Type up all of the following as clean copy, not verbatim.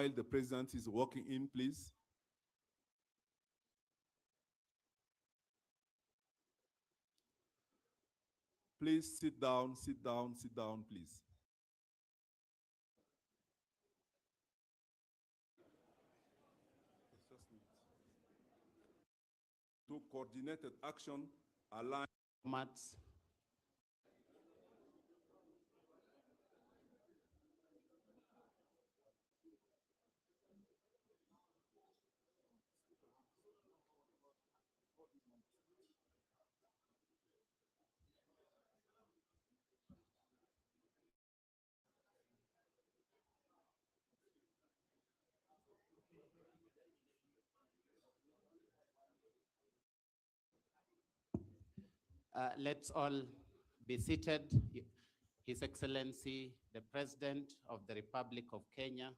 while the president is walking in, please. Please sit down, please. To coordinated action, align formats. Let's all be seated. His Excellency, the President of the Republic of Kenya,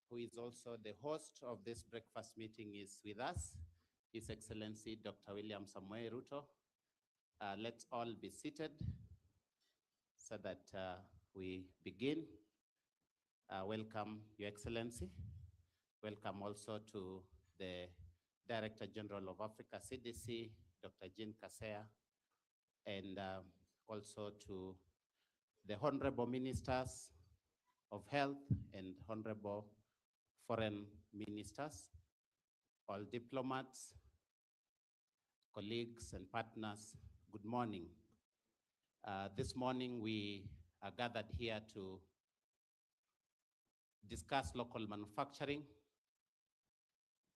who is also the host of this breakfast meeting, is with us. His Excellency, Dr. William Samoei Ruto. Let's all be seated so that we begin. Welcome, Your Excellency. Welcome also to the Director General of Africa CDC, Dr. Jean Kaseya, and also to the Honorable Ministers of Health and Honorable Foreign Ministers, all diplomats, colleagues and partners, good morning. This morning we are gathered here to discuss local manufacturing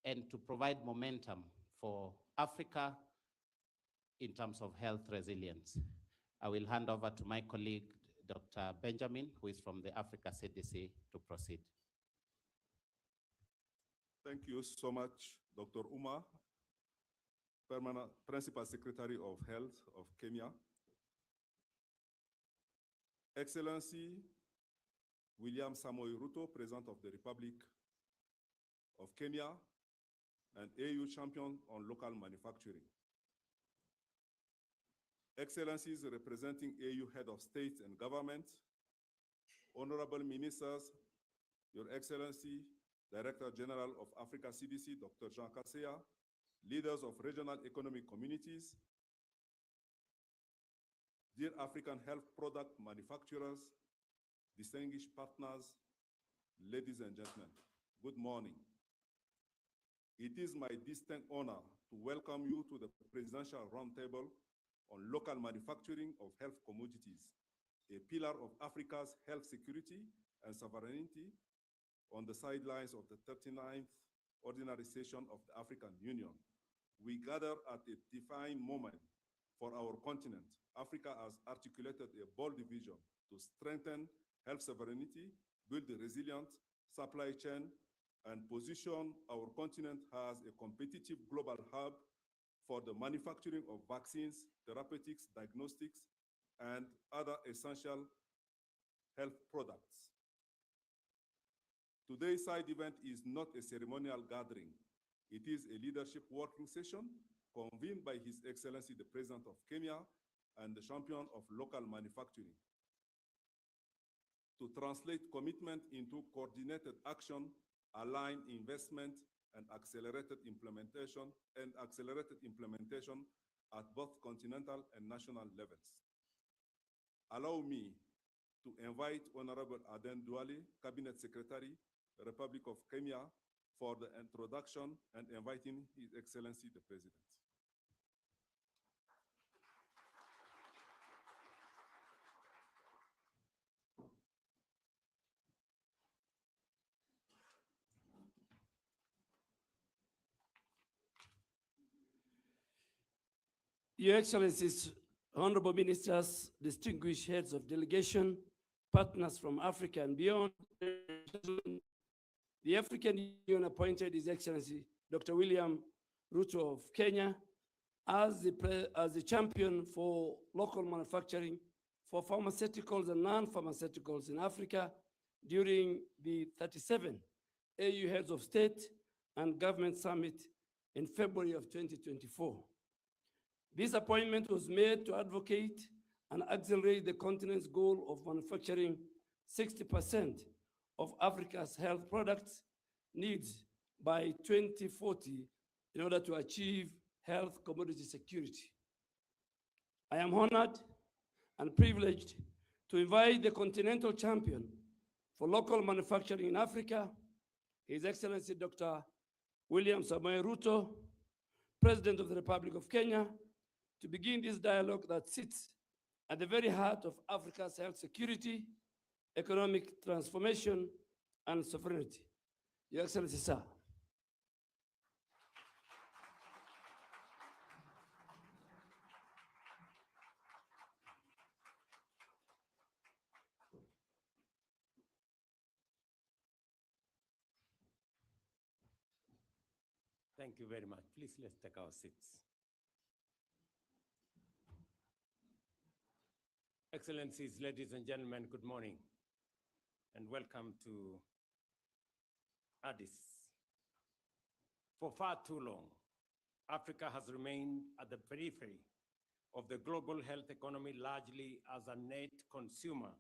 and to provide momentum for Africa in terms of health resilience. I will hand over to my colleague, Dr. Benjamin, who is from the Africa CDC, to proceed. Thank you so much, Dr. Uma, Permanent Principal Secretary of Health of Kenya. Excellency William Samoei Ruto, President of the Republic of Kenya, and AU champion on local manufacturing. Excellencies representing AU Head of State and Government, Honorable Ministers, Your Excellency, Director General of Africa CDC, Dr. Jean Kaseya, leaders of regional economic communities, dear African health product manufacturers, distinguished partners, ladies and gentlemen, good morning. It is my distinct honor to welcome you to the Presidential Roundtable on local manufacturing of health commodities, a pillar of Africa's health security and sovereignty, on the sidelines of the 39th Ordinary Session of the African Union. We gather at a defining moment for our continent. Africa has articulated a bold vision to strengthen health sovereignty, build a resilient supply chain, and position our continent as a competitive global hub for the manufacturing of vaccines, therapeutics, diagnostics, and other essential health products. Today's side event is not a ceremonial gathering. It is a leadership working session convened by His Excellency, the President of Kenya, and the champion of local manufacturing, to translate commitment into coordinated action, align investment, and accelerated implementation at both continental and national levels. Allow me to invite Honorable Aden Duale, Cabinet Secretary, Republic of Kenya, for the introduction and inviting His Excellency the President. Your Excellencies, Honorable Ministers, distinguished heads of delegation, partners from Africa and beyond, the African Union appointed His Excellency Dr. William Ruto of Kenya as the champion for local manufacturing for pharmaceuticals and non-pharmaceuticals in Africa during the 37th AU Heads of State and Government Summit in February of 2024. This appointment was made to advocate and accelerate the continent's goal of manufacturing 60% of Africa's health products needs by 2040 in order to achieve health commodity security. I am honored and privileged to invite the continental champion for local manufacturing in Africa, His Excellency Dr. William Samoei Ruto, President of the Republic of Kenya, to begin this dialogue that sits at the very heart of Africa's health security, economic transformation, and sovereignty. Your Excellency, sir. Thank you very much. Please, let's take our seats. Excellencies, ladies and gentlemen, good morning and welcome to Addis. For far too long, Africa has remained at the periphery of the global health economy, largely as a net consumer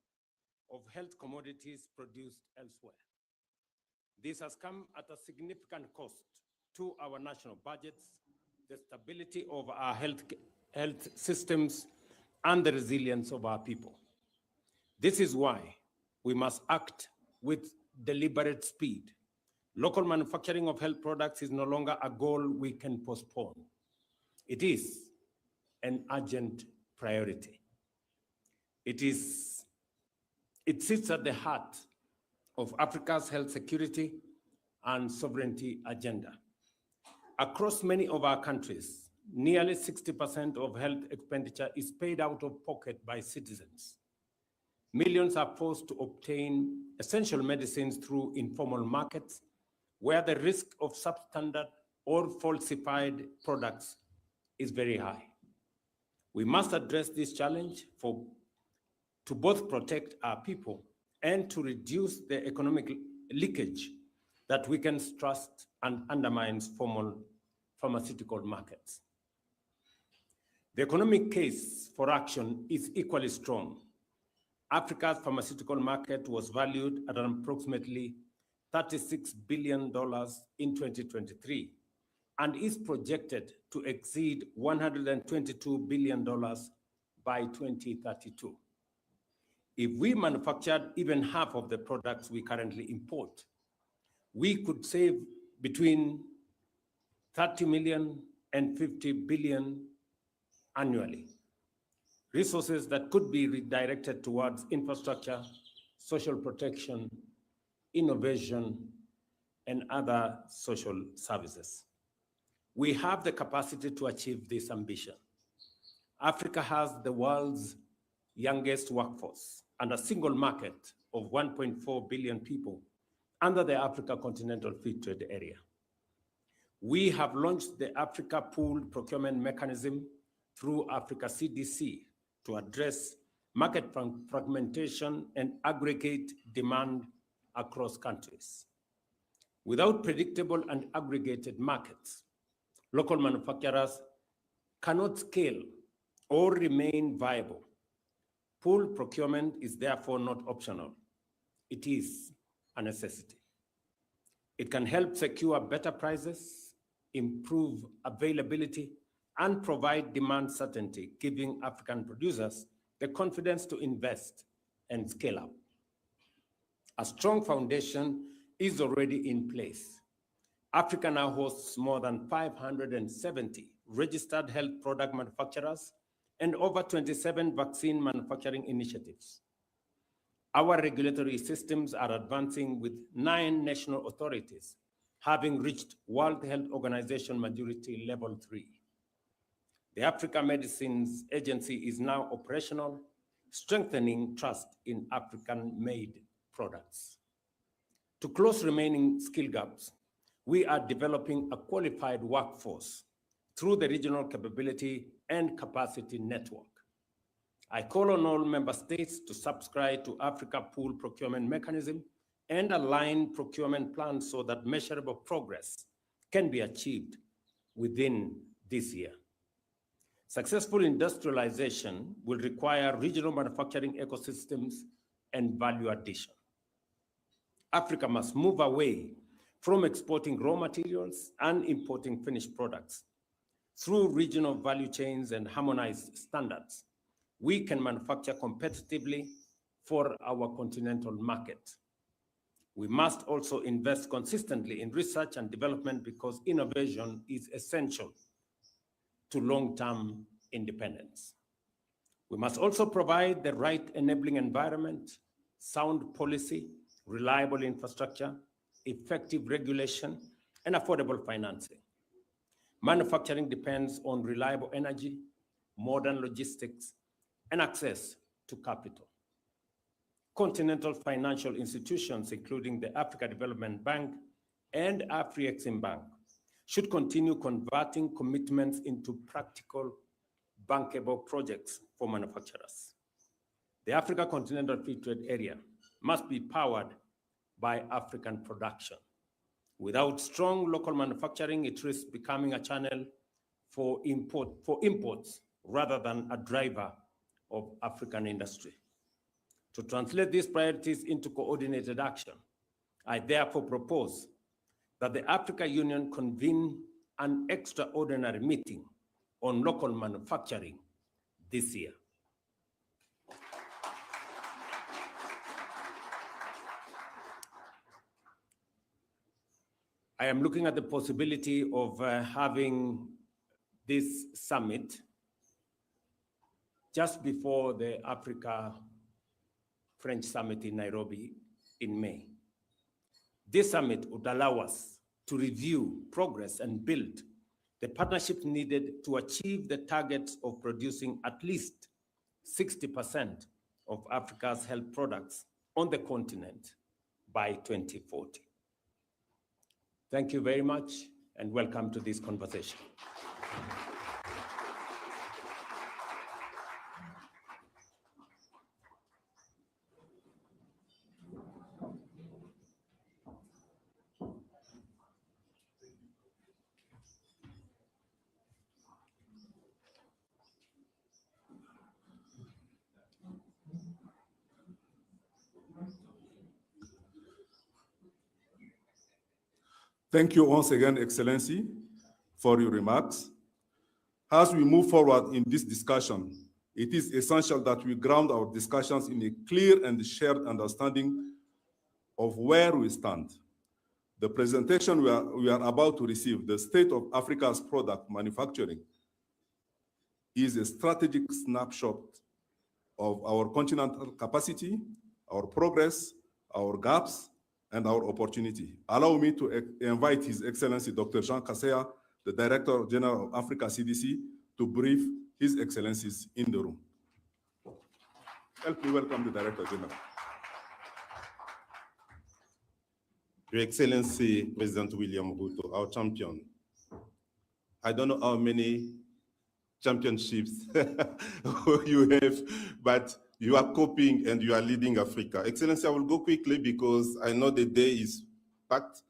of health commodities produced elsewhere. This has come at a significant cost to our national budgets, the stability of our health systems, and the resilience of our people. This is why we must act with deliberate speed. Local manufacturing of health products is no longer a goal we can postpone. It is an urgent priority. It sits at the heart of Africa's health security and sovereignty agenda. Across many of our countries, nearly 60% of health expenditure is paid out of pocket by citizens. Millions are forced to obtain essential medicines through informal markets, where the risk of substandard or falsified products is very high. We must address this challenge to both protect our people and to reduce the economic leakage that weakens trust and undermines formal pharmaceutical markets. The economic case for action is equally strong. Africa's pharmaceutical market was valued at approximately $36 billion in 2023 and is projected to exceed $122 billion by 2032. If we manufactured even half of the products we currently import, we could save between 30 million and 50 billion annually, resources that could be redirected towards infrastructure, social protection, innovation, and other social services. We have the capacity to achieve this ambition. Africa has the world's youngest workforce and a single market of 1.4 billion people under the Africa Continental Free Trade Area. We have launched the Africa Pooled Procurement Mechanism through Africa CDC to address market fragmentation and aggregate demand across countries. Without predictable and aggregated markets, local manufacturers cannot scale or remain viable. Pooled procurement is therefore not optional. It is a necessity. It can help secure better prices, improve availability, and provide demand certainty, giving African producers the confidence to invest and scale up. A strong foundation is already in place. Africa now hosts more than 570 registered health product manufacturers and over 27 vaccine manufacturing initiatives. Our regulatory systems are advancing with 9 national authorities having reached World Health Organization maturity level 3. The Africa Medicines Agency is now operational, strengthening trust in African-made products. To close remaining skill gaps, we are developing a qualified workforce through the Regional Capability and Capacity Network. I call on all member states to subscribe to Africa Pool Procurement Mechanism and align procurement plans so that measurable progress can be achieved within this year. Successful industrialization will require regional manufacturing ecosystems and value addition. Africa must move away from exporting raw materials and importing finished products. Through regional value chains and harmonized standards, we can manufacture competitively for our continental market. We must also invest consistently in research and development because innovation is essential to long-term independence. We must also provide the right enabling environment, sound policy, reliable infrastructure, effective regulation, and affordable financing. Manufacturing depends on reliable energy, modern logistics, and access to capital. Continental financial institutions, including the Africa Development Bank and Afreximbank, should continue converting commitments into practical, bankable projects for manufacturers. The Africa Continental Free Trade Area must be powered by African production. Without strong local manufacturing, it risks becoming a channel for imports rather than a driver of African industry. To translate these priorities into coordinated action, I therefore propose that the Africa Union convene an extraordinary meeting on local manufacturing this year. I am looking at the possibility of having this summit just before the Africa-French summit in Nairobi in May. This summit would allow us to review progress and build the partnership needed to achieve the targets of producing at least 60% of Africa's health products on the continent by 2040. Thank you very much, and welcome to this conversation. Thank you once again, Excellency, for your remarks. As we move forward in this discussion, it is essential that we ground our discussions in a clear and shared understanding of where we stand. The presentation we are about to receive, the State of Africa's Product Manufacturing, is a strategic snapshot of our continental capacity, our progress, our gaps, and our opportunity. Allow me to invite His Excellency Dr. Jean Kaseya, the Director General of Africa CDC, to brief His Excellencies in the room. Help me welcome the Director General. Your Excellency, President William Ruto, our champion. I don't know how many championships you have, but you are coping and you are leading Africa. Excellency, I will go quickly because I know the day is packed.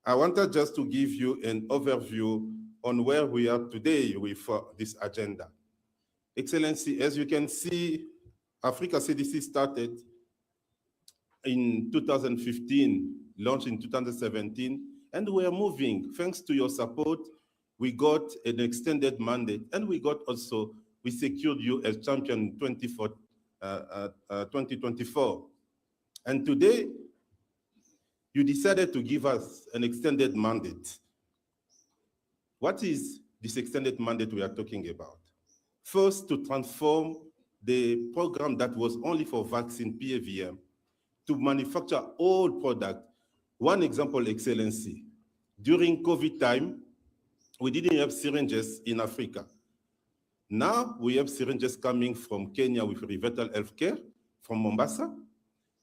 I wanted just to give you an overview on where we are today with this agenda. Excellency, as you can see, Africa CDC started in 2015, launched in 2017, and we are moving. Thanks to your support, we got an extended mandate, and we secured you as champion 2024. And today, you decided to give us an extended mandate. What is this extended mandate we are talking about? First, to transform the program that was only for vaccine PAVM to manufacture all products. One example, Excellency, during COVID time, we didn't have syringes in Africa. Now we have syringes coming from Kenya with Rivetal Healthcare, from Mombasa.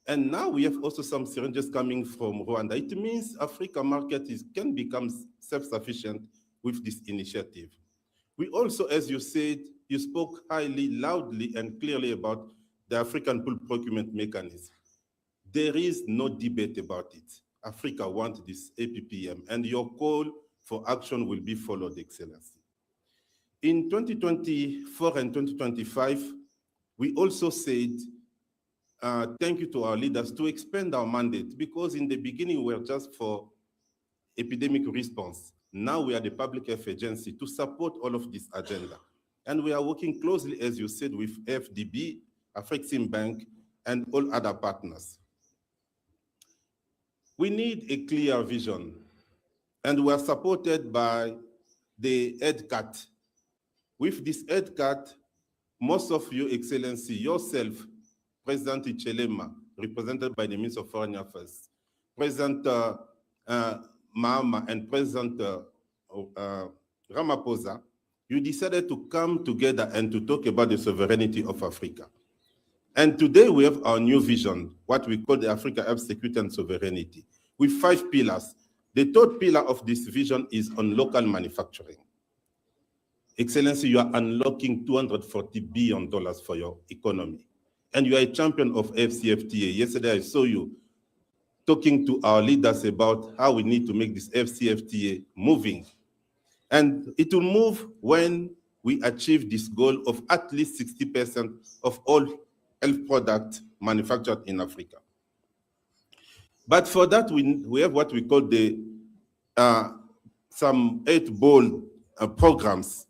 And now we have also some syringes coming from Rwanda. It means Africa market can become self-sufficient with this initiative. We also, as you said, you spoke highly, loudly, and clearly about the African pool procurement mechanism. There is no debate about it. Africa wants this APPM, and your call for action will be followed, Excellency. In 2024 and 2025, we also said, thank you to our leaders to expand our mandate, because in the beginning we were just for epidemic response. Now we are the public health agency to support all of this agenda. And we are working closely, as you said, with FDB, Afreximbank, and all other partners. We need a clear vision, and we are supported by the EDCAT. With this EDCAT, most of you, Excellency, yourself, President Ichelema, represented by the Minister of Foreign Affairs, President Mahama, and President Ramaphosa, you decided to come together and to talk about the sovereignty of Africa. And today we have our new vision, what we call the Africa Health Security and Sovereignty, with 5 pillars. The third pillar of this vision is on local manufacturing. Excellency, you are unlocking $240 billion for your economy. And you are a champion of FCFTA. Yesterday I saw you talking to our leaders about how we need to make this FCFTA moving. And it will move when we achieve this goal of at least 60% of all health products manufactured in Africa. But for that, we have what we call the some 8 bold programs.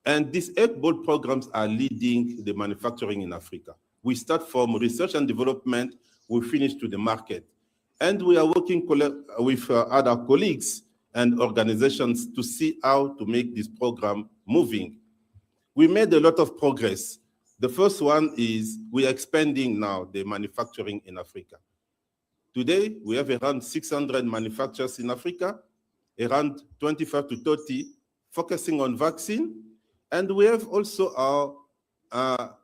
And these 8 bold programs are leading the manufacturing in Africa. We start from research and development, we finish to the market. And we are working with other colleagues and organizations to see how to make this program moving. We made a lot of progress. The first one is we are expanding now the manufacturing in Africa. Today, we have around 600 manufacturers in Africa, around 25 to 30 focusing on vaccine. And we have also our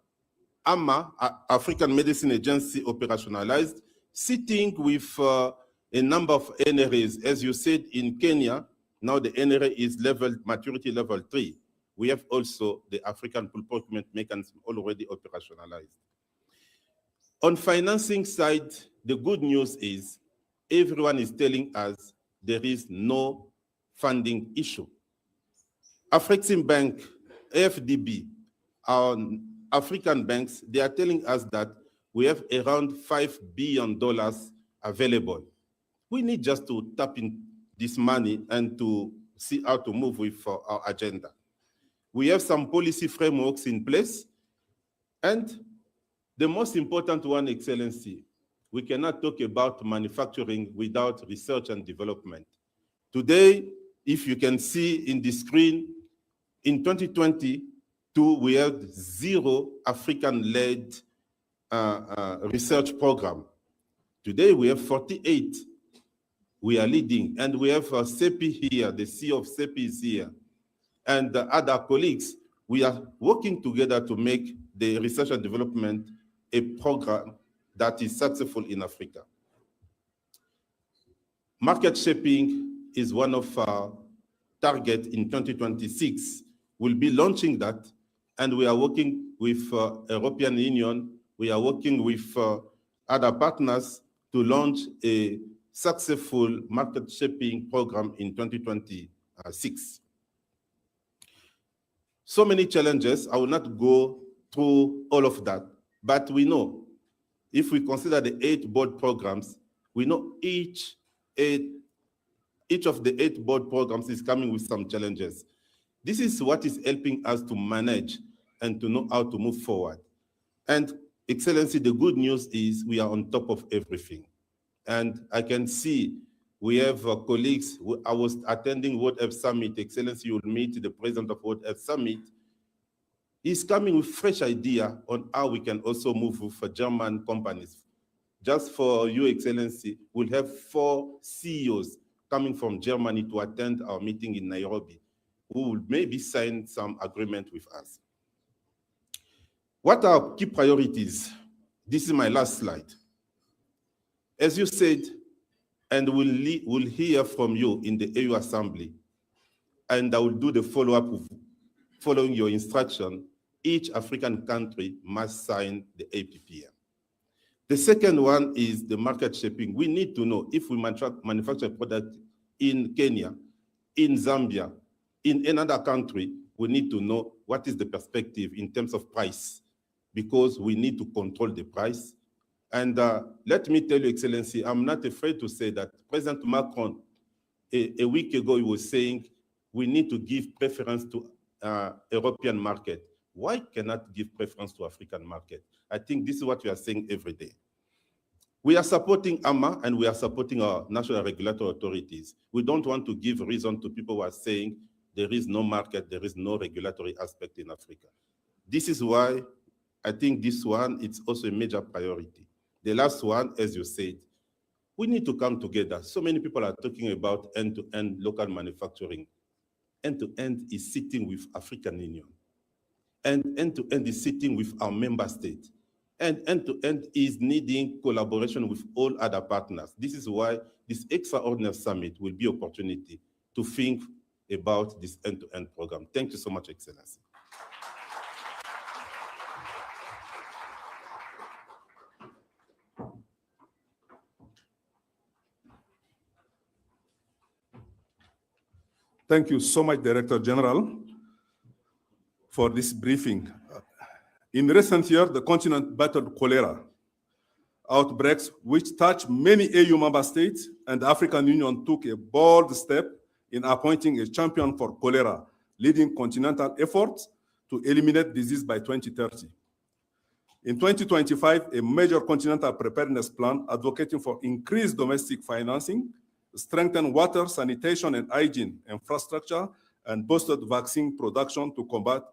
AMA, African Medicine Agency, operationalized, sitting with a number of NRAs. As you said, in Kenya, now the NRA is maturity level 3. We have also the African Pool Procurement Mechanism already operationalized. On financing side, the good news is everyone is telling us there is no funding issue. Afreximbank, AFDB, our African banks, they are telling us that we have around $5 billion available. We need just to tap in this money and to see how to move with our agenda. We have some policy frameworks in place. And the most important one, Excellency, we cannot talk about manufacturing without research and development. Today, if you can see in the screen, in 2022, we had 0 African-led research program. Today, we have 48. We are leading, and we have CEPI here, the CEO of CEPI is here, and the other colleagues. We are working together to make the research and development a program that is successful in Africa. Market shaping is one of our targets in 2026. We'll be launching that, and we are working with European Union. We are working with other partners to launch a successful market shaping program in 2026. So many challenges. I will not go through all of that, but we know if we consider the 8 board programs, we know each of the 8 board programs is coming with some challenges. This is what is helping us to manage and to know how to move forward. And Excellency, the good news is we are on top of everything. And I can see we have colleagues. I was attending World Health Summit. Excellency, you will meet the president of World Health Summit. He's coming with fresh idea on how we can also move with German companies. Just for you, Excellency, we'll have 4 CEOs coming from Germany to attend our meeting in Nairobi, who will maybe sign some agreement with us. What are key priorities? This is my last slide. As you said, and we'll hear from you in the AU Assembly, and I will do the follow-up following your instruction. Each African country must sign the APPM. The second one is the market shaping. We need to know if we manufacture a product in Kenya, in Zambia, in another country, we need to know what is the perspective in terms of price, because we need to control the price. And let me tell you, Excellency, I'm not afraid to say that President Macron a week ago, he was saying we need to give preference to European market. Why cannot give preference to African market? I think this is what we are saying every day. We are supporting AMA and we are supporting our national regulatory authorities. We don't want to give reason to people who are saying there is no market, there is no regulatory aspect in Africa. This is why I think this one, it's also a major priority. The last one, as you said, we need to come together. So many people are talking about end-to-end local manufacturing. End-to-end is sitting with African Union. And end-to-end is sitting with our member state. And end-to-end is needing collaboration with all other partners. This is why this extraordinary summit will be an opportunity to think about this end-to-end program. Thank you so much, Excellency. Thank you so much, Director General, for this briefing. In recent years, the continent battled cholera outbreaks, which touched many AU member states, and the African Union took a bold step in appointing a champion for cholera, leading continental efforts to eliminate disease by 2030. In 2025, a major continental preparedness plan advocating for increased domestic financing, strengthened water, sanitation, and hygiene infrastructure, and boosted vaccine production to combat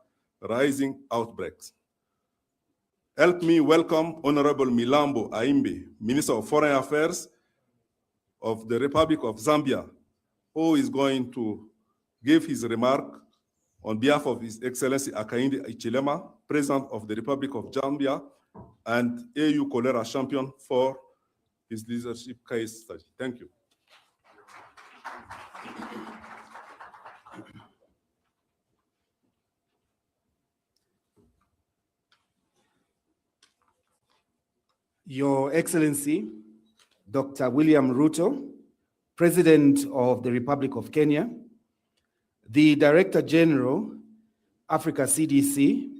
rising outbreaks. Help me welcome Honorable Milambo Aimbe, Minister of Foreign Affairs of the Republic of Zambia, who is going to give his remark on behalf of His Excellency Hakainde Hichilema, President of the Republic of Zambia and AU cholera champion for his leadership case study. Thank you. Your Excellency, Dr. William Ruto, President of the Republic of Kenya, the Director General, Africa CDC,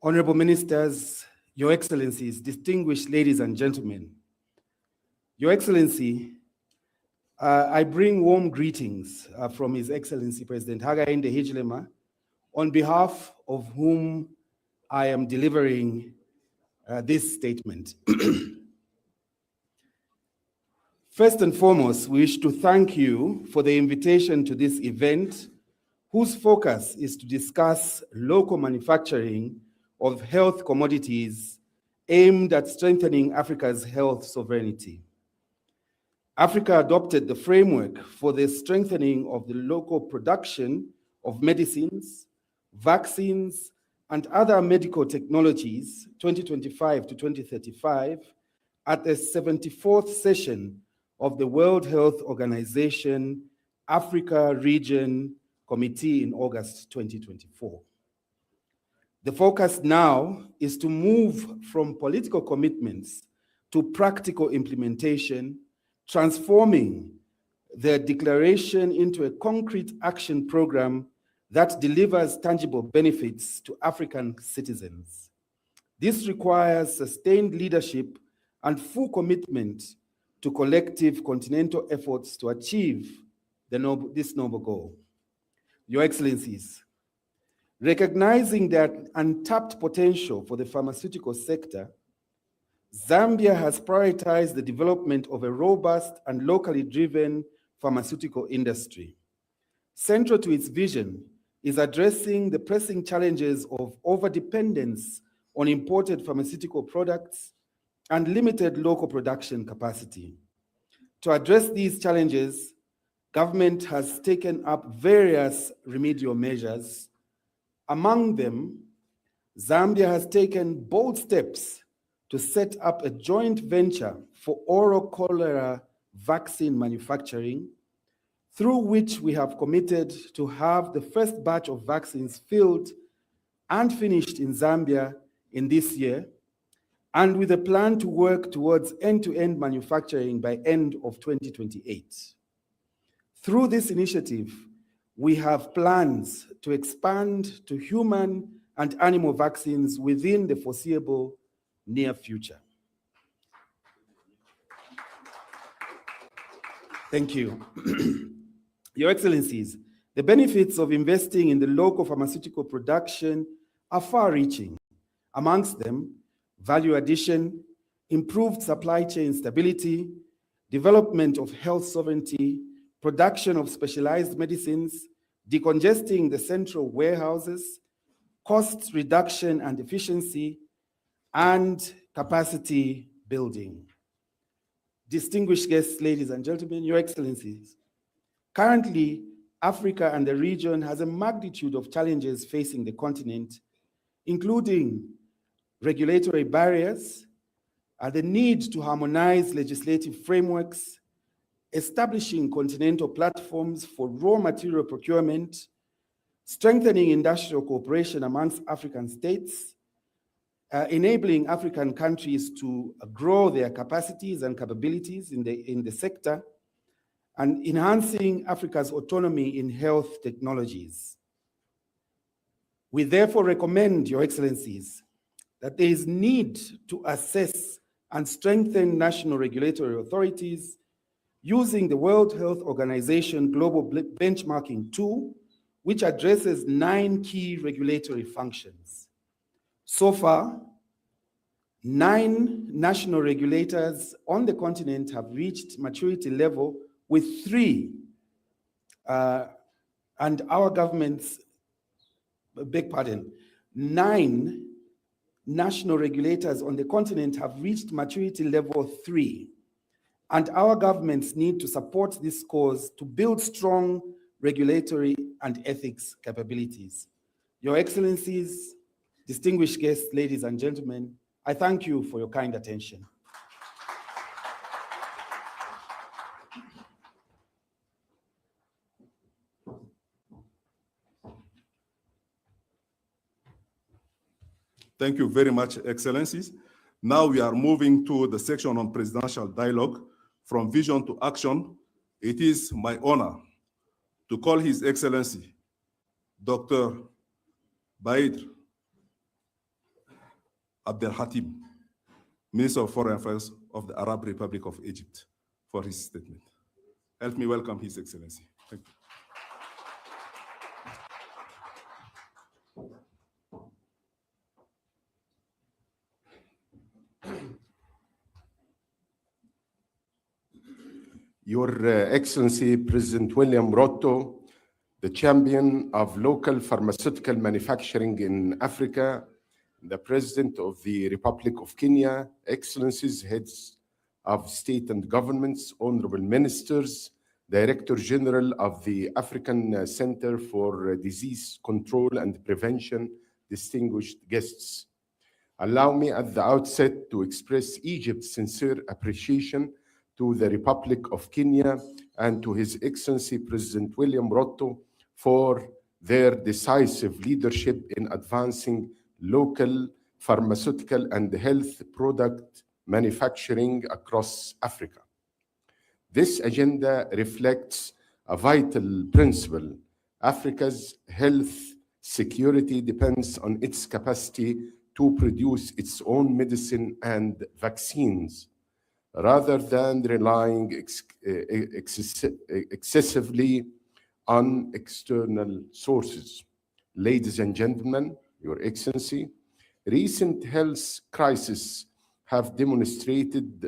Honorable Ministers, Your Excellencies, distinguished ladies and gentlemen. Your Excellency, I bring warm greetings from His Excellency President Hakainde Hichilema, on behalf of whom I am delivering this statement. First and foremost, we wish to thank you for the invitation to this event, whose focus is to discuss local manufacturing of health commodities aimed at strengthening Africa's health sovereignty. Africa adopted the framework for the strengthening of the local production of medicines, vaccines, and other medical technologies, 2025 to 2035, at the 74th session of the World Health Organization Africa Region Committee in August 2024. The focus now is to move from political commitments to practical implementation, transforming the declaration into a concrete action program that delivers tangible benefits to African citizens. This requires sustained leadership and full commitment to collective continental efforts to achieve this noble goal. Your Excellencies, recognizing that untapped potential for the pharmaceutical sector, Zambia has prioritized the development of a robust and locally driven pharmaceutical industry. Central to its vision is addressing the pressing challenges of overdependence on imported pharmaceutical products and limited local production capacity. To address these challenges, government has taken up various remedial measures. Among them, Zambia has taken bold steps to set up a joint venture for oral cholera vaccine manufacturing, through which we have committed to have the first batch of vaccines filled and finished in Zambia in this year, and with a plan to work towards end-to-end manufacturing by end of 2028. Through this initiative, we have plans to expand to human and animal vaccines within the foreseeable near future. Thank you. Your Excellencies, the benefits of investing in the local pharmaceutical production are far-reaching. Amongst them, value addition, improved supply chain stability, development of health sovereignty, production of specialized medicines, decongesting the central warehouses, cost reduction and efficiency, and capacity building. Distinguished guests, ladies and gentlemen, Your Excellencies, currently, Africa and the region has a magnitude of challenges facing the continent, including regulatory barriers, the need to harmonize legislative frameworks, establishing continental platforms for raw material procurement, strengthening industrial cooperation amongst African states, enabling African countries to grow their capacities and capabilities in the sector, and enhancing Africa's autonomy in health technologies. We therefore recommend, Your Excellencies, that there is need to assess and strengthen national regulatory authorities using the World Health Organization Global Benchmarking Tool, which addresses 9 key regulatory functions. So far, 9 national regulators on the continent have reached maturity level, with 3, and our government's, beg pardon, 9 national regulators on the continent have reached maturity level 3. And our governments need to support this cause to build strong regulatory and ethics capabilities. Your Excellencies, distinguished guests, ladies and gentlemen, I thank you for your kind attention. Thank you very much, Excellencies. Now we are moving to the section on presidential dialogue. From vision to action, it is my honor to call His Excellency, Dr. Baid Abdelhatim, Minister of Foreign Affairs of the Arab Republic of Egypt, for his statement. Help me welcome His Excellency. Thank you. Your Excellency, President William Ruto, the champion of local pharmaceutical manufacturing in Africa, the President of the Republic of Kenya, Excellencies, heads of state and governments, honorable ministers, Director General of the African Center for Disease Control and Prevention, distinguished guests. Allow me at the outset to express Egypt's sincere appreciation to the Republic of Kenya and to His Excellency President William Ruto for their decisive leadership in advancing local pharmaceutical and health product manufacturing across Africa. This agenda reflects a vital principle. Africa's health security depends on its capacity to produce its own medicine and vaccines, rather than relying excessively on external sources. Ladies and gentlemen, Your Excellency, recent health crises have demonstrated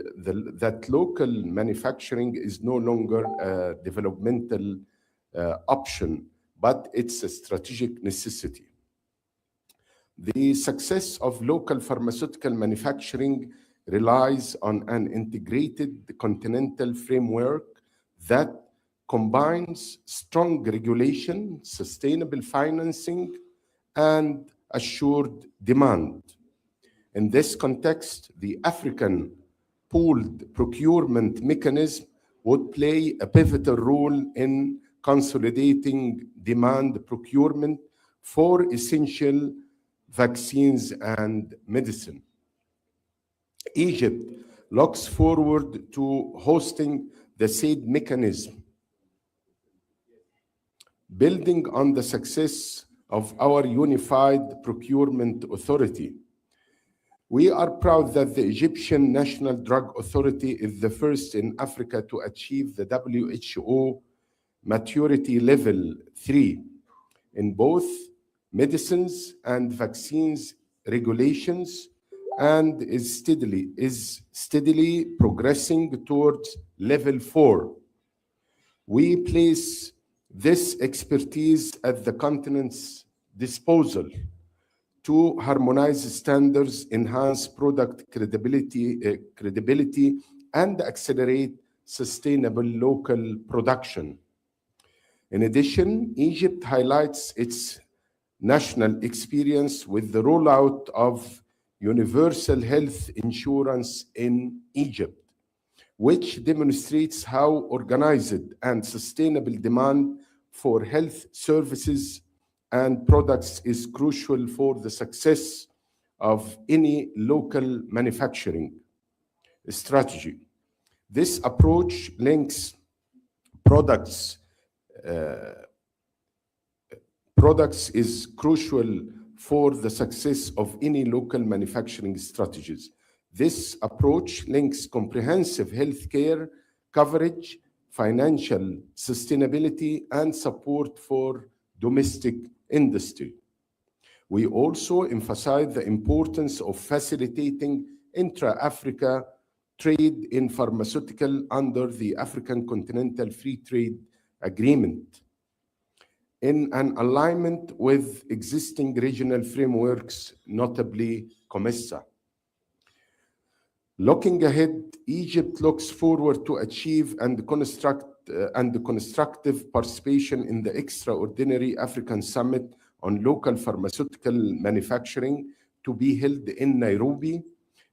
that local manufacturing is no longer a developmental option, but it's a strategic necessity. The success of local pharmaceutical manufacturing relies on an integrated continental framework that combines strong regulation, sustainable financing, and assured demand. In this context, the African pooled procurement mechanism would play a pivotal role in consolidating demand procurement for essential vaccines and medicine. Egypt looks forward to hosting the said mechanism, building on the success of our unified procurement authority. We are proud that the Egyptian National Drug Authority is the first in Africa to achieve the WHO Maturity Level 3 in both medicines and vaccines regulations, and is steadily progressing towards level 4. We place this expertise at the continent's disposal to harmonize standards, enhance product credibility, and accelerate sustainable local production. In addition, Egypt highlights its national experience with the rollout of universal health insurance in Egypt, which demonstrates how organized and sustainable demand for health services and products is crucial for the success of any local manufacturing strategy. This approach links products is crucial for the success of any local manufacturing strategies. This approach links comprehensive healthcare coverage, financial sustainability, and support for domestic industry. We also emphasize the importance of facilitating intra-Africa trade in pharmaceutical under the African Continental Free Trade Agreement, in an alignment with existing regional frameworks, notably COMESA. Looking ahead, Egypt looks forward to achieve and constructive participation in the extraordinary African Summit on Local Pharmaceutical Manufacturing to be held in Nairobi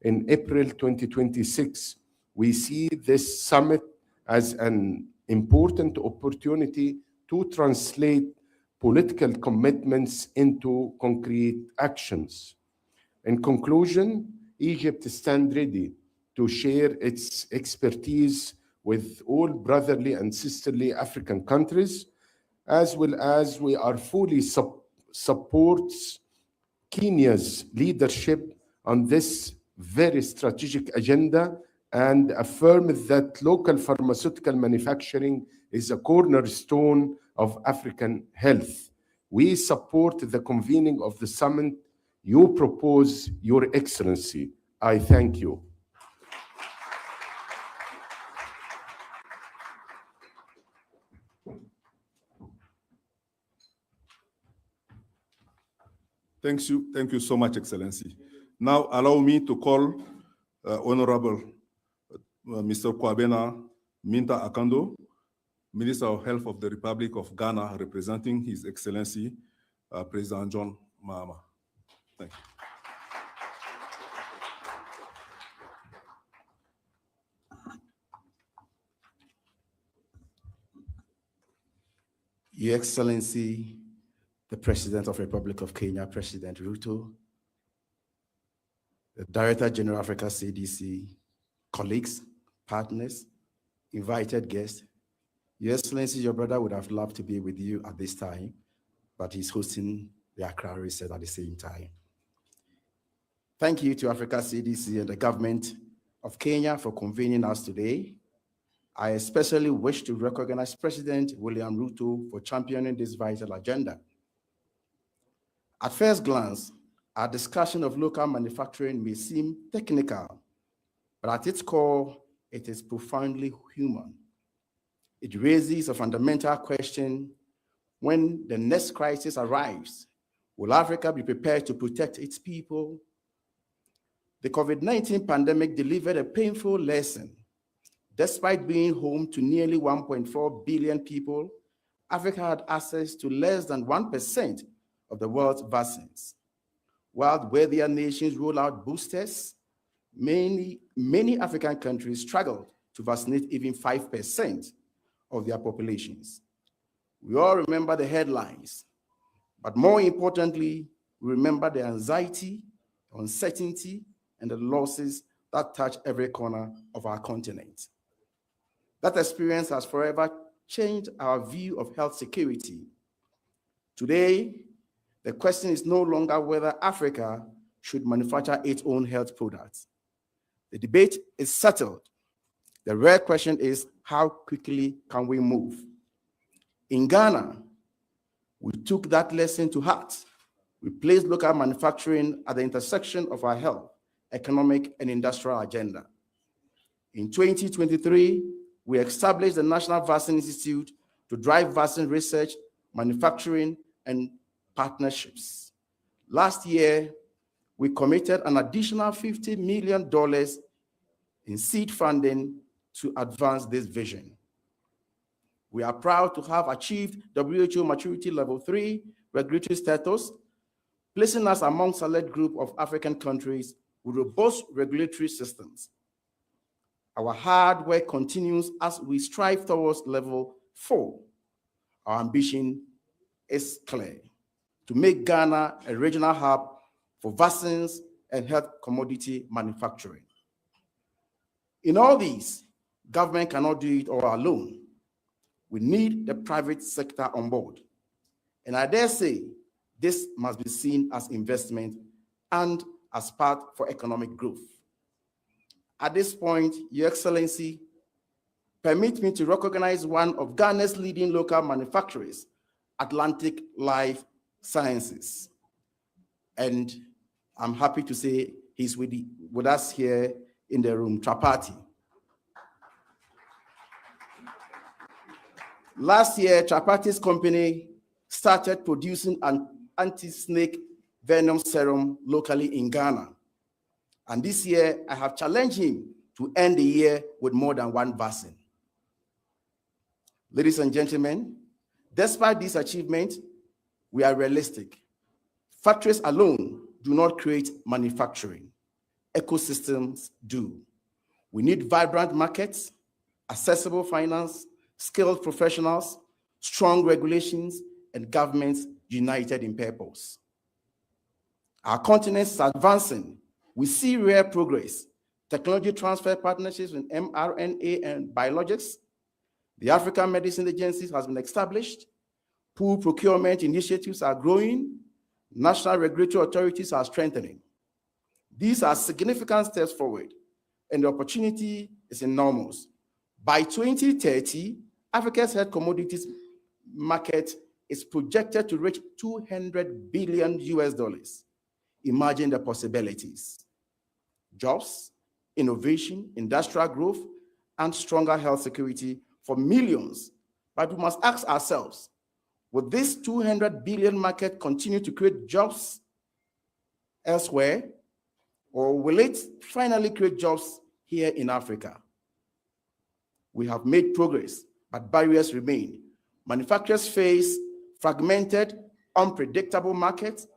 in April 2026. We see this summit as an important opportunity to translate political commitments into concrete actions. In conclusion, Egypt stands ready to share its expertise with all brotherly and sisterly African countries, as well as we are fully supports Kenya's leadership on this very strategic agenda, and affirms that local pharmaceutical manufacturing is a cornerstone of African health. We support the convening of the summit you propose, Your Excellency. I thank you. Thank you so much, Excellency. Now allow me to call Honorable Mr. Kwabena Minta Akando, Minister of Health of the Republic of Ghana, representing His Excellency President John Mahama. Thank you. Your Excellency, the President of the Republic of Kenya, President Ruto, the Director General Africa CDC, colleagues, partners, invited guests. Your Excellency, your brother would have loved to be with you at this time, but he's hosting the Accra Reset at the same time. Thank you to Africa CDC and the government of Kenya for convening us today. I especially wish to recognize President William Ruto for championing this vital agenda. At first glance, our discussion of local manufacturing may seem technical, but at its core, it is profoundly human. It raises a fundamental question: when the next crisis arrives, will Africa be prepared to protect its people? The COVID-19 pandemic delivered a painful lesson. Despite being home to nearly 1.4 billion people, Africa had access to less than 1% of the world's vaccines. While wealthier nations roll out boosters, many African countries struggled to vaccinate even 5% of their populations. We all remember the headlines, but more importantly, we remember the anxiety, uncertainty, and the losses that touch every corner of our continent. That experience has forever changed our view of health security. Today, the question is no longer whether Africa should manufacture its own health products. The debate is settled. The real question is, how quickly can we move? In Ghana, we took that lesson to heart. We placed local manufacturing at the intersection of our health, economic, and industrial agenda. In 2023, we established the National Vaccine Institute to drive vaccine research, manufacturing, and partnerships. Last year, we committed an additional $50 million in seed funding to advance this vision. We are proud to have achieved WHO Maturity Level 3 regulatory status, placing us among a select group of African countries with robust regulatory systems. Our hard work continues as we strive towards Level 4. Our ambition is clear: to make Ghana a regional hub for vaccines and health commodity manufacturing. In all these, government cannot do it all alone. We need the private sector on board. And I dare say, this must be seen as investment and as part for economic growth. At this point, Your Excellency, permit me to recognize one of Ghana's leading local manufacturers, Atlantic Life Sciences. And I'm happy to say he's with us here in the room, Trapati. Last year, Trapati's company started producing an anti-snake venom serum locally in Ghana. And this year, I have challenged him to end the year with more than one vaccine. Ladies and gentlemen, despite this achievement, we are realistic. Factories alone do not create manufacturing. Ecosystems do. We need vibrant markets, accessible finance, skilled professionals, strong regulations, and governments united in purpose. Our continent is advancing. We see rare progress. Technology transfer partnerships in mRNA and biologics. The African Medicine Agency has been established. Pool procurement initiatives are growing. National regulatory authorities are strengthening. These are significant steps forward, and the opportunity is enormous. By 2030, Africa's health commodities market is projected to reach $200 billion. Imagine the possibilities. Jobs, innovation, industrial growth, and stronger health security for millions. But we must ask ourselves, will this $200 billion market continue to create jobs elsewhere, or will it finally create jobs here in Africa? We have made progress, but barriers remain. Manufacturers face fragmented, unpredictable markets,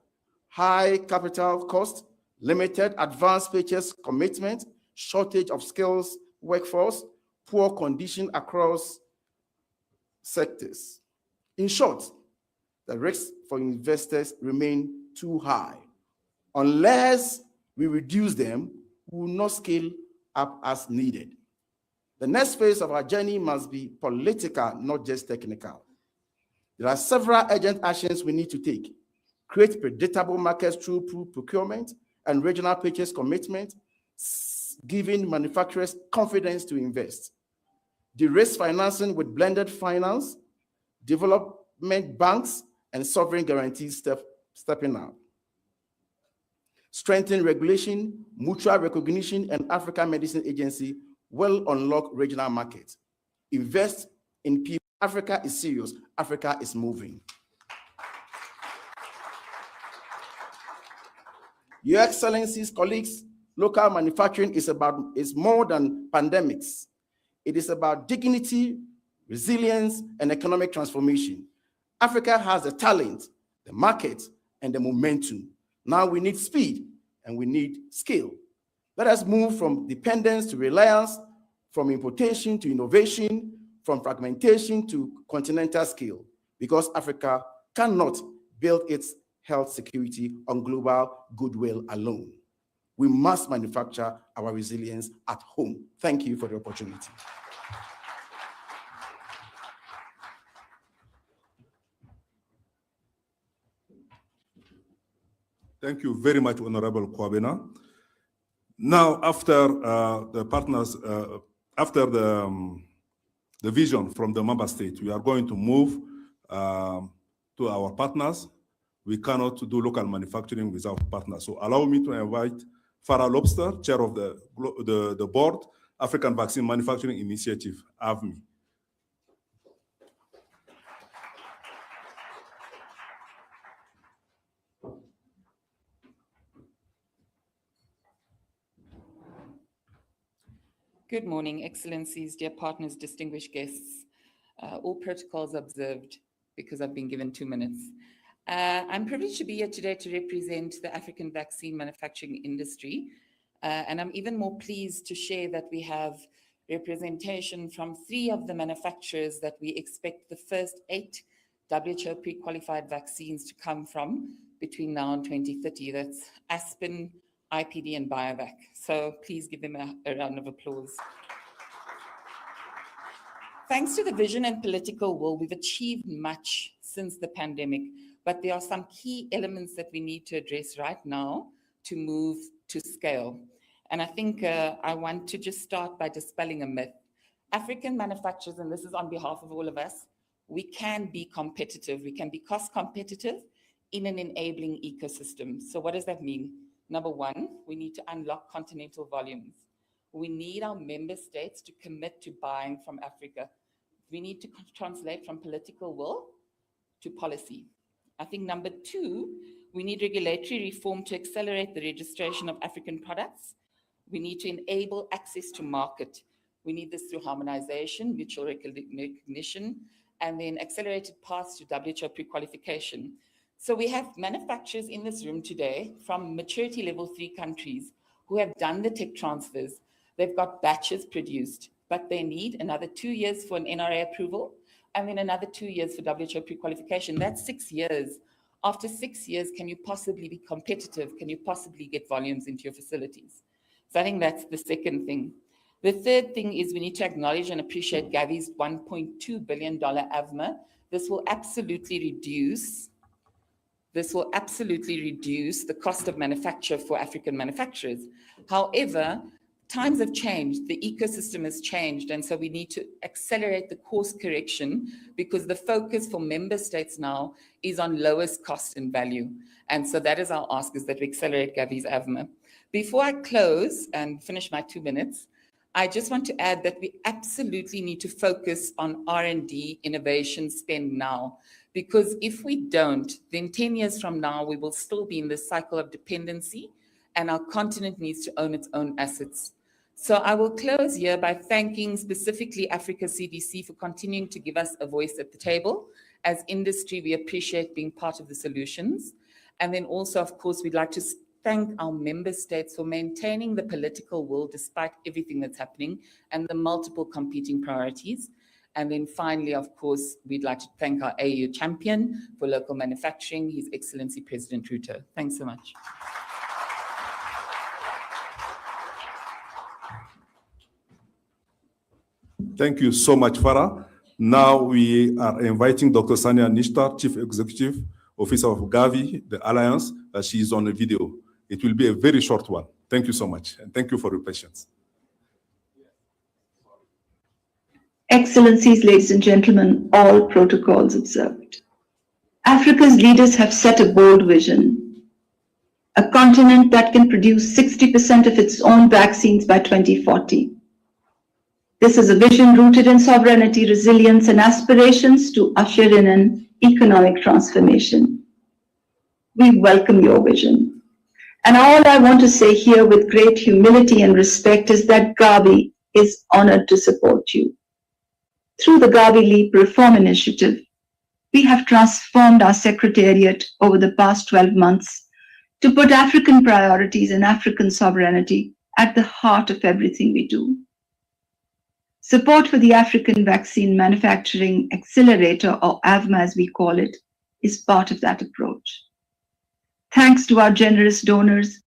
high capital cost, limited advanced purchase commitment, shortage of skills workforce, poor condition across sectors. In short, the risks for investors remain too high. Unless we reduce them, we will not scale up as needed. The next phase of our journey must be political, not just technical. There are several urgent actions we need to take. Create predictable markets through procurement and regional purchase commitment, giving manufacturers confidence to invest. De-risk financing with blended finance, development banks, and sovereign guarantees stepping up. Strengthen regulation, mutual recognition, and African Medicine Agency will unlock regional markets. Invest in people. Africa is serious. Africa is moving. Your Excellencies, colleagues, local manufacturing is more than pandemics. It is about dignity, resilience, and economic transformation. Africa has the talent, the market, and the momentum. Now we need speed and we need skill. Let us move from dependence to reliance, from importation to innovation, from fragmentation to continental scale, because Africa cannot build its health security on global goodwill alone. We must manufacture our resilience at home. Thank you for the opportunity. Thank you very much, Honorable Kwabena. Now, after the partners, after the vision from the member state, we are going to move to our partners. We cannot do local manufacturing without partners. So allow me to invite Farah Lobster, chair of the board, African Vaccine Manufacturing Initiative, AVMI. Good morning, Excellencies, dear partners, distinguished guests. All protocols observed because I've been given 2 minutes. I'm privileged to be here today to represent the African vaccine manufacturing industry. And I'm even more pleased to share that we have representation from 3 of the manufacturers that we expect the first 8 WHO pre-qualified vaccines to come from between now and 2030. That's Aspen, IPD, and BioVac. So please give them a round of applause. Thanks to the vision and political will, we've achieved much since the pandemic, but there are some key elements that we need to address right now to move to scale. And I think I want to just start by dispelling a myth. African manufacturers, and this is on behalf of all of us, we can be competitive. We can be cost competitive in an enabling ecosystem. So what does that mean? Number 1, we need to unlock continental volumes. We need our member states to commit to buying from Africa. We need to translate from political will to policy. I think number 2, we need regulatory reform to accelerate the registration of African products. We need to enable access to market. We need this through harmonization, mutual recognition, and then accelerated paths to WHO pre-qualification. So we have manufacturers in this room today from maturity level 3 countries who have done the tech transfers. They've got batches produced, but they need another 2 years for an NRA approval and then another 2 years for WHO pre-qualification. That's 6 years. After 6 years, can you possibly be competitive? Can you possibly get volumes into your facilities? So I think that's the second thing. The third thing is we need to acknowledge and appreciate Gavi's $1.2 billion AVMA. This will absolutely reduce the cost of manufacture for African manufacturers. However, times have changed, the ecosystem has changed, and so we need to accelerate the course correction because the focus for member states now is on lowest cost and value. And so that is our ask, is that we accelerate Gavi's AVMA. Before I close and finish my 2 minutes, I just want to add that we absolutely need to focus on R&D innovation spend now. Because if we don't, then 10 years from now, we will still be in this cycle of dependency and our continent needs to own its own assets. So I will close here by thanking specifically Africa CDC for continuing to give us a voice at the table. As industry, we appreciate being part of the solutions. And then also, of course, we'd like to thank our member states for maintaining the political will despite everything that's happening and the multiple competing priorities. And then finally, of course, we'd like to thank our AU champion for local manufacturing, His Excellency President Ruto. Thanks so much. Thank you so much, Farah. Now we are inviting Dr. Sania Nishtar, Chief Executive Officer of Gavi, the Alliance. She is on a video. It will be a very short one. Thank you so much, and thank you for your patience. Excellencies, ladies and gentlemen, all protocols observed. Africa's leaders have set a bold vision, a continent that can produce 60% of its own vaccines by 2040. This is a vision rooted in sovereignty, resilience, and aspirations to usher in an economic transformation. We welcome your vision. And all I want to say here with great humility and respect is that Gavi is honored to support you. Through the Gavi Leap Reform Initiative, we have transformed our secretariat over the past 12 months to put African priorities and African sovereignty at the heart of everything we do. Support for the African Vaccine Manufacturing Accelerator, or AVMA as we call it, is part of that approach. Thanks to our generous donors,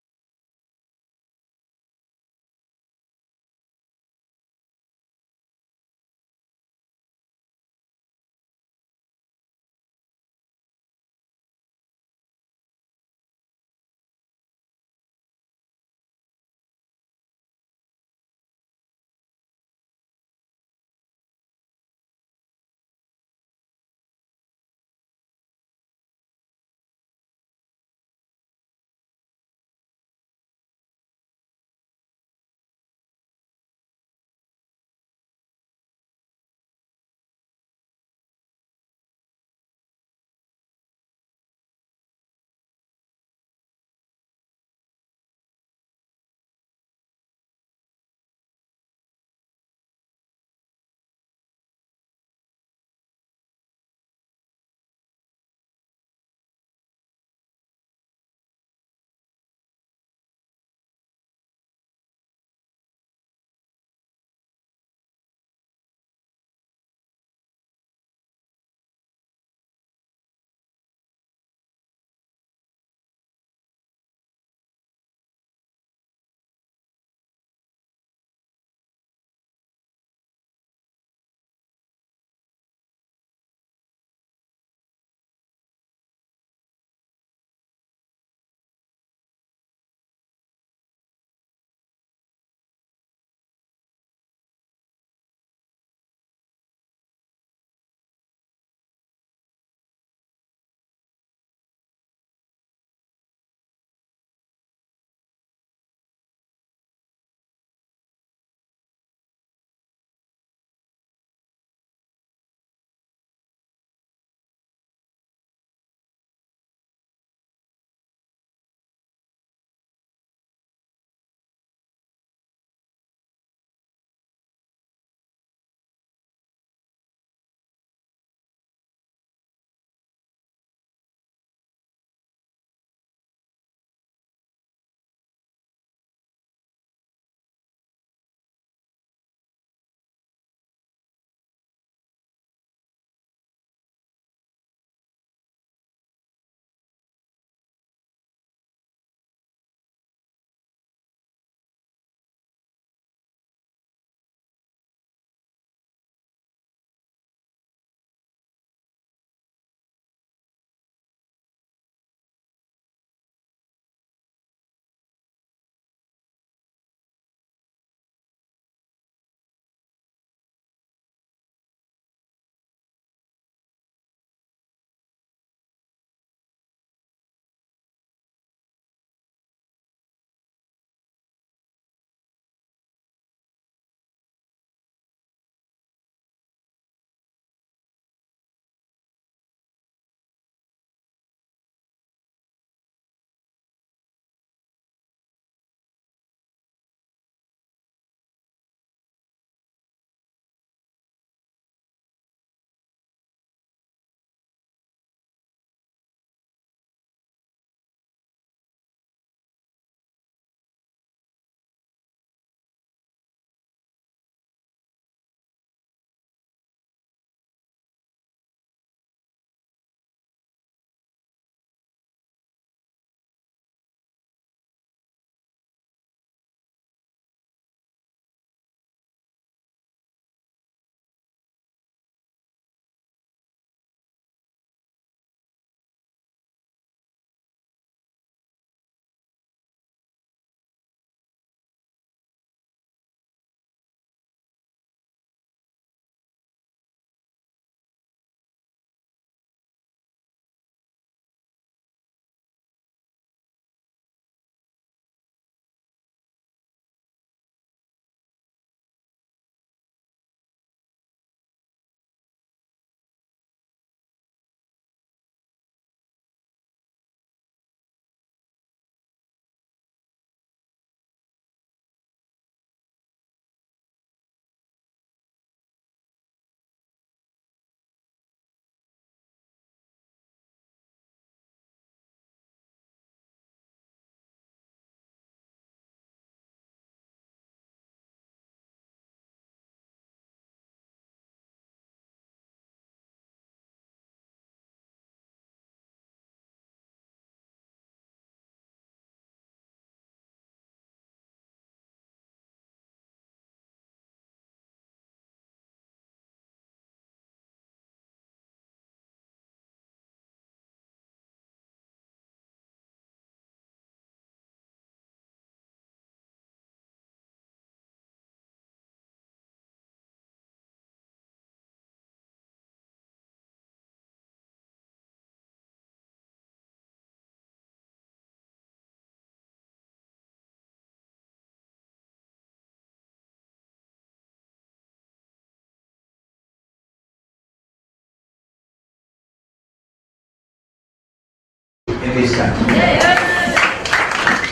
in this country.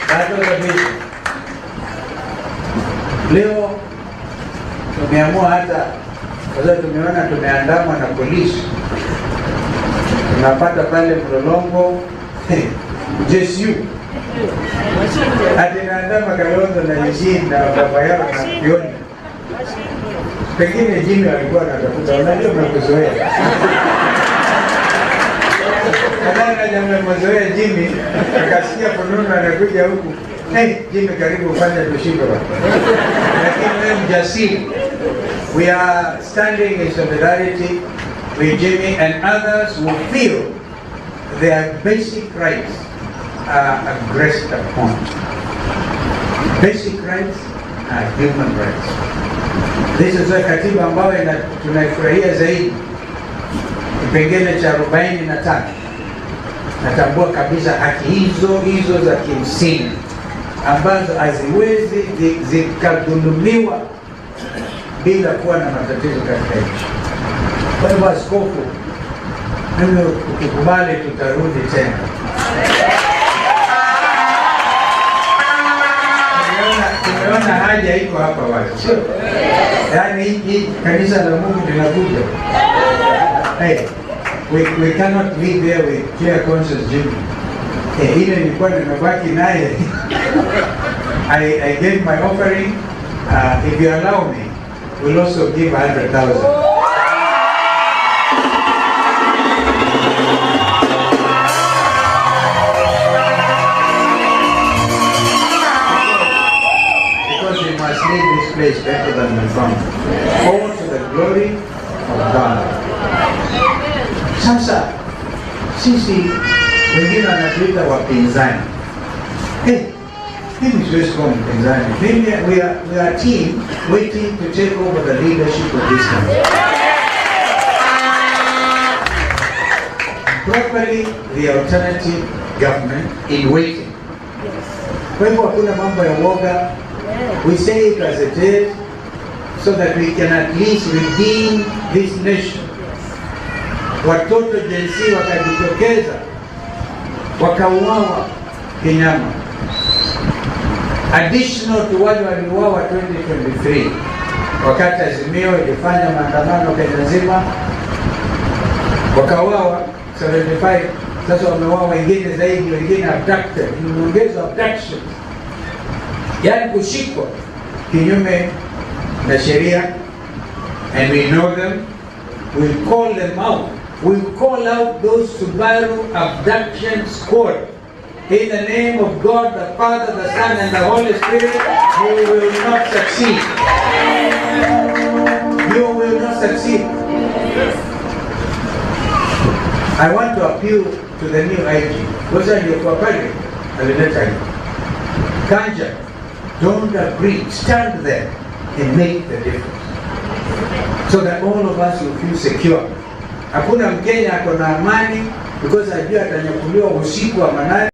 That was the vision. Leo tumeamua hata kwa sababu tumeona tumeandamwa na polisi, tunapata pale Mlolongo JSU ati naandama Kalonzo na Eugene na baba yao na Fiona. Pengine Jimmy alikuwa anatafuta, unajua mnakuzoea. Kadana jamaa mmezoea Jimmy, akasikia fununu anakuja huku. Hey, Jimmy karibu ufanye tushindo baba. Lakini wewe mjasiri. We are standing in solidarity with Jimmy and others who feel their basic rights are aggressed upon. Basic rights are human rights. This is a katiba ambayo tunaifurahia zaidi. Kipengele cha 43. Natambua kabisa haki hizo za kimsingi ambazo haziwezi zikadhulumiwa bila kuwa na matatizo katika nchi. Kwa hivyo askofu, mimi ukikubali tutarudi tena. Tumeona haja iko hapa wazi, sio? Yaani hii kanisa la Mungu linakuja. Hey, we cannot live there with clear conscience, Jimmy. Ile nilikuwa nimebaki naye. I gave my offering. If you allow me, we'll also give 100,000. Because we must leave this place better than we found. All to the glory of God. Sasa, sisi wengine wanatuita wapinzani. Hey, mimi siwezi kuwa mpinzani. We are a team waiting to take over the leadership of this country. Properly, the alternative government in waiting. Kwa hivyo hakuna mambo ya woga. We say it as it is so that we can at least redeem this nation. Watoto jinsi wakajitokeza wakauawa kinyama, additional to wale waliuawa 2023 wakati Azimio ilifanya maandamano Kenya nzima, wakauawa 75. Sasa wameuawa wengine zaidi, wengine abducted, imeongezwa abduction, yani kushikwa kinyume na sheria, and we know them. We call them out. We call out those Subaru abduction squad. In the name of God, the Father, the Son, and the Holy Spirit, you will not succeed. You will not succeed. I want to appeal to the new IG. Those are your property. I will let you. Kanja, don't agree. Stand there and make the difference, so that all of us will feel secure. Hakuna Mkenya ako na amani because ajua atanyakuliwa usiku wa manane.